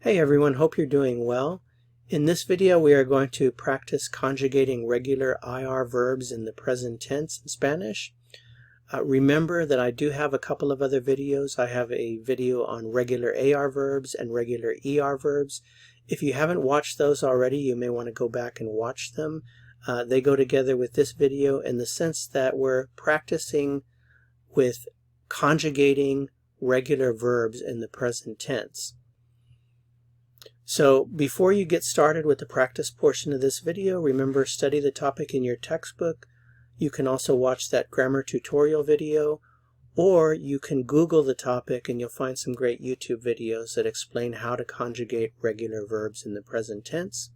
Hey everyone, hope you're doing well. In this video we are going to practice conjugating regular IR verbs in the present tense in Spanish. Remember that I do have a couple of other videos. I have a video on regular AR verbs and regular ER verbs. If you haven't watched those already, you may want to go back and watch them. They go together with this video in the sense that we're practicing with conjugating regular verbs in the present tense. So before you get started with the practice portion of this video, remember, study the topic in your textbook. You can also watch that grammar tutorial video, or you can Google the topic and you'll find some great YouTube videos that explain how to conjugate regular verbs in the present tense.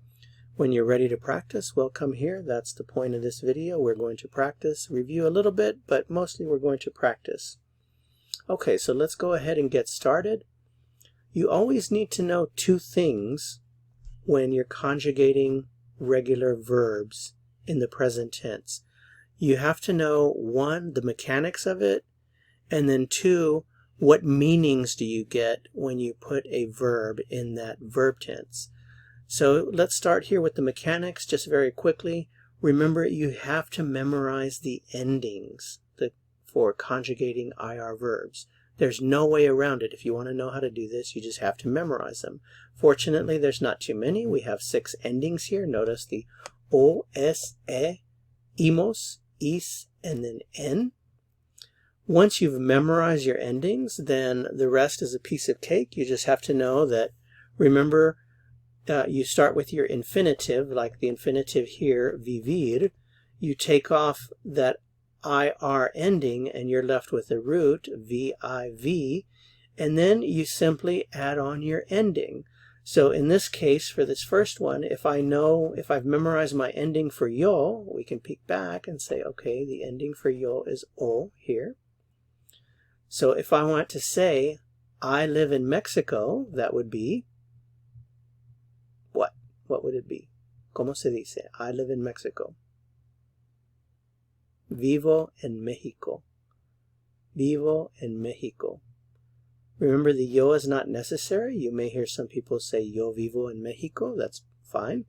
When you're ready to practice, well, come here. That's the point of this video. We're going to practice, review a little bit, but mostly we're going to practice. Okay, so let's go ahead and get started. You always need to know two things when you're conjugating regular verbs in the present tense. You have to know, one, the mechanics of it, and then two, what meanings do you get when you put a verb in that verb tense. So let's start here with the mechanics just very quickly. Remember, you have to memorize the endings for conjugating IR verbs. There's no way around it. If you want to know how to do this, you just have to memorize them. Fortunately, there's not too many. We have 6 endings here. Notice the O, S, E, imos, is, and then en. Once you've memorized your endings, then the rest is a piece of cake. You just have to know that, remember, you start with your infinitive, like the infinitive here, vivir. You take off that IR ending and you're left with the root VIV, and then you simply add on your ending. So in this case, for this first one, if I've memorized my ending for yo, we can peek back and say, okay, the ending for yo is O here. So if I want to say, I live in Mexico, that would be what? What would it be? ¿Cómo se dice? I live in Mexico. Vivo en Mexico. Vivo en Mexico. Remember, the yo is not necessary. You may hear some people say yo vivo en Mexico. That's fine.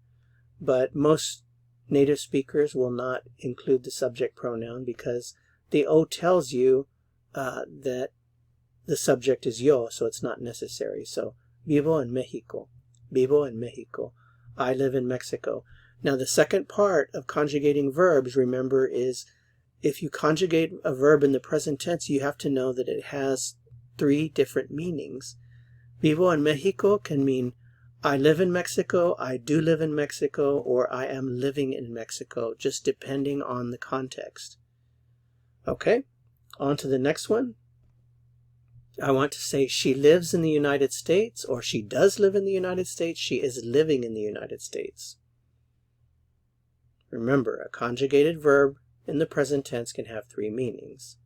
But most native speakers will not include the subject pronoun because the O tells you that the subject is yo, so it's not necessary. So, vivo en Mexico. Vivo en Mexico. I live in Mexico. Now, the second part of conjugating verbs, remember, is if you conjugate a verb in the present tense, you have to know that it has 3 different meanings. Vivo en Mexico can mean I live in Mexico, I do live in Mexico, or I am living in Mexico, just depending on the context. Okay, on to the next one. I want to say she lives in the United States, or she does live in the United States, she is living in the United States. Remember, a conjugated verb in the present tense can have 3 meanings.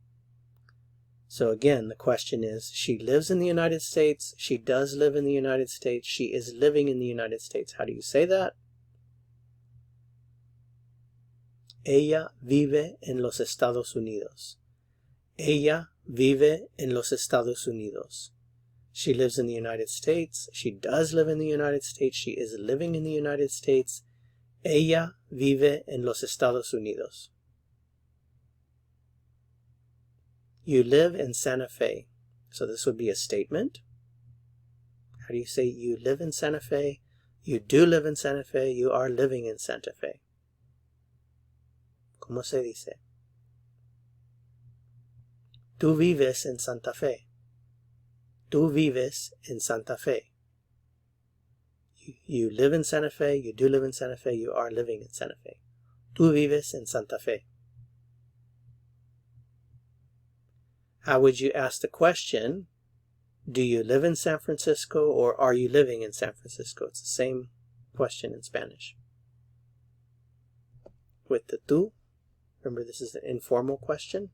So again, the question is, she lives in the United States, she does live in the United States, she is living in the United States. How do you say that? Ella vive en los Estados Unidos. Ella vive en los Estados Unidos. She lives in the United States, she does live in the United States, she is living in the United States. Ella vive en los Estados Unidos. You live in Santa Fe. So this would be a statement. How do you say you live in Santa Fe? You do live in Santa Fe. You are living in Santa Fe. ¿Cómo se dice? Tú vives en Santa Fe. Tú vives en Santa Fe. You live in Santa Fe. You do live in Santa Fe. You are living in Santa Fe. Tú vives en Santa Fe. How would you ask the question, do you live in San Francisco or are you living in San Francisco? It's the same question in Spanish. With the tú, remember this is an informal question.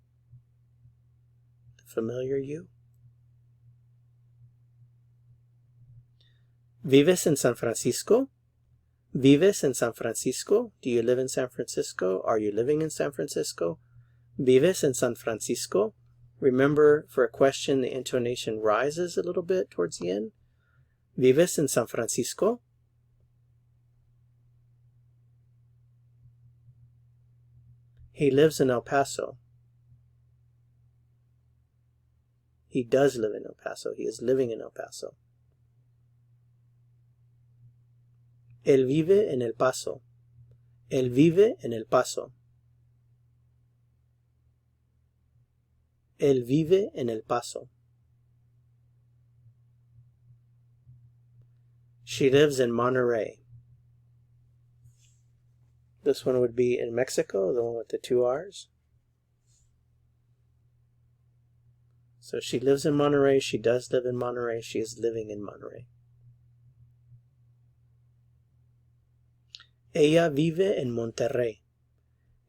The familiar you. ¿Vives en San Francisco? ¿Vives en San Francisco? Do you live in San Francisco? Are you living in San Francisco? ¿Vives en San Francisco? Remember, for a question, the intonation rises a little bit towards the end. ¿Vives en San Francisco? He lives in El Paso. He does live in El Paso. He is living in El Paso. Él vive en El Paso. Él vive en El Paso. Él vive en El Paso. She lives in Monterrey. This one would be in Mexico, the one with the 2 R's. So she lives in Monterrey. She does live in Monterrey. She is living in Monterrey. Ella vive en Monterrey.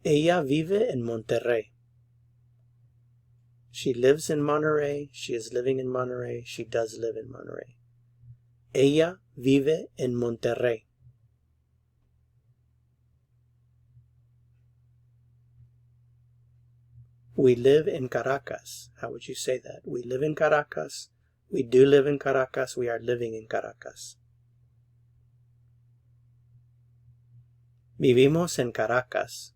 Ella vive en Monterrey. She lives in Monterrey. She is living in Monterrey. She does live in Monterrey. Ella vive en Monterrey. We live in Caracas. How would you say that? We live in Caracas. We do live in Caracas. We are living in Caracas. Vivimos en Caracas.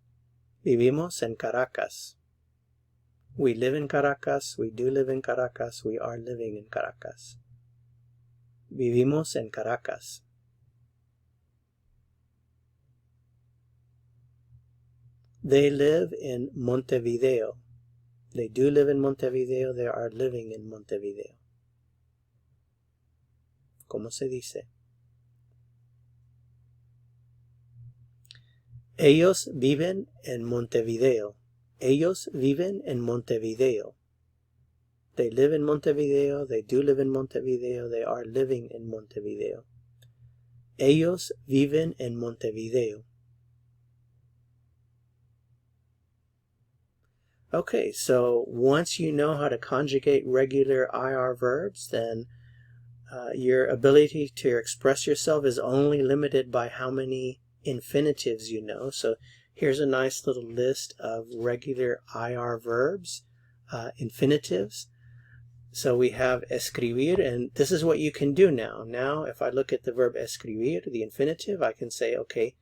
Vivimos en Caracas. We live in Caracas. We do live in Caracas. We are living in Caracas. Vivimos en Caracas. They live in Montevideo. They do live in Montevideo. They are living in Montevideo. ¿Cómo se dice? Ellos viven en Montevideo. Ellos viven en Montevideo. They live in Montevideo. They do live in Montevideo. They are living in Montevideo. Ellos viven en Montevideo. Okay, so once you know how to conjugate regular IR verbs, then your ability to express yourself is only limited by how many infinitives you know. So here's a nice little list of regular IR verbs, infinitives. So we have escribir, and this is what you can do now. Now, if I look at the verb escribir, the infinitive, I can say, okay,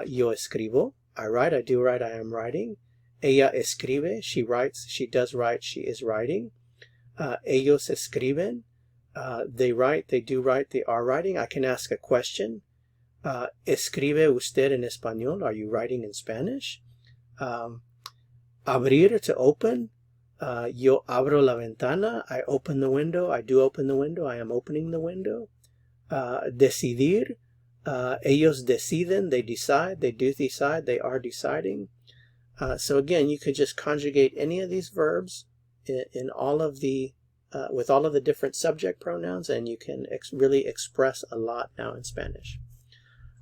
yo escribo, I write, I do write, I am writing. Ella escribe, she writes, she does write, she is writing. Ellos escriben, they write, they do write, they are writing. I can ask a question. ¿Escribe usted en español? Are you writing in Spanish? Abrir, to open. Yo abro la ventana. I open the window. I do open the window. I am opening the window. Decidir. Ellos deciden. They decide. They do decide. They are deciding. So again, you could just conjugate any of these verbs in all of the with all of the different subject pronouns, and you can really express a lot now in Spanish.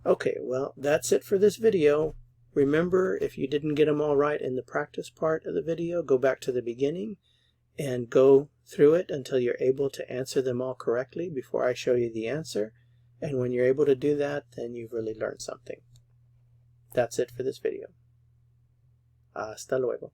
Okay, well, that's it for this video. Remember, if you didn't get them all right in the practice part of the video, go back to the beginning and go through it until you're able to answer them all correctly before I show you the answer. And when you're able to do that, then you've really learned something. That's it for this video. Hasta luego.